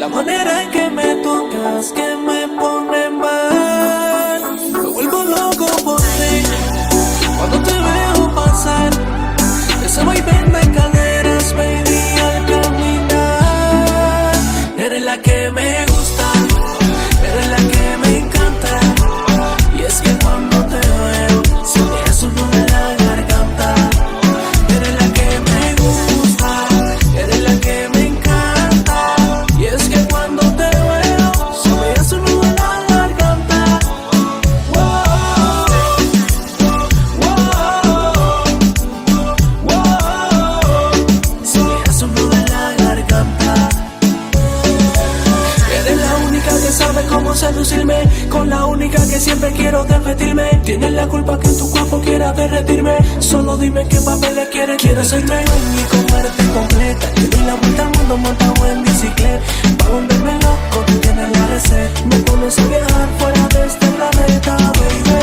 La manera en que me tocas, que me pone mal. Me vuelvo loco por ti cuando te veo pasar. Ese vaivén de caderas, baby, al caminar. Eres la que me gusta, eres la que me encanta. Y es que cuando te veo, se me hace un nudo en la garganta. Eres la que me gusta, eres la que me encanta. Y es que cuando te veo, se me hace un nudo en la garganta. Wow, wow, wow. Se me hace un nudo en la garganta. Eres la única que sabe cómo seducirme, con la única que siempre quiero derretirme. Tienes la culpa que en tu cuerpo quiera derretirme. Solo dime qué papeles quieres. Quiero ser tu dueño y comerte completa. Te doy la vuelta al mundo montado en bicicleta. Pa' volverme loco, tú tienes la receta. Me pones a viajar fuera de este planeta, baby.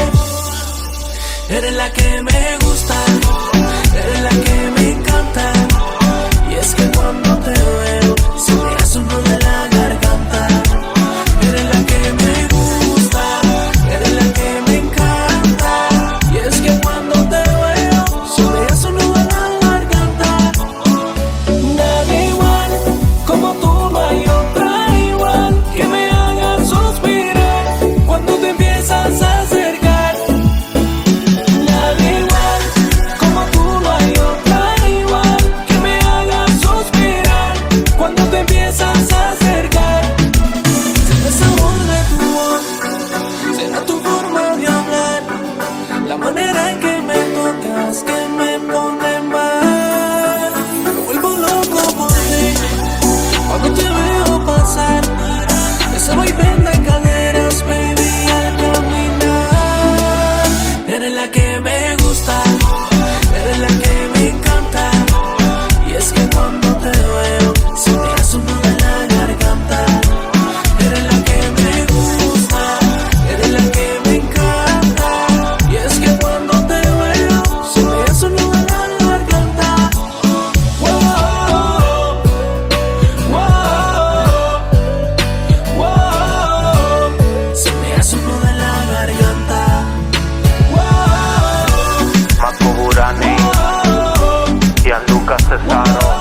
Eres la que me gusta, eres la que me encanta. Y es que cuando te veo, se me hace un nudo en la garganta. Eres la que me gusta, eres la que me encanta. Y es que cuando te veo, se me hace un nudo en la garganta. Nadie igual, como tú no hay otra igual, que me haga suspirar cuando te empiezas a acercar. Nadie igual, como tú no hay otra igual, que me haga suspirar cuando te empiezas a acercar. Será el sabor de tu voz, será tu forma de hablar, la manera en que me tocas, que me pone mal. Me vuelvo loco por ti cuando te veo pasar. Ese vaivén de caderas, baby, al caminar. Eres la que me gusta, eres la que me encanta. Y es que cuando te veo, se me hace un nudo en la garganta. Eres la que me gusta, eres la que me encanta. Y es que cuando te veo, se me hace un nudo en la garganta. Wow, wow, wow. Se me hace un nudo en la garganta. Wow, Marco Burani y a Lucas Cesaro.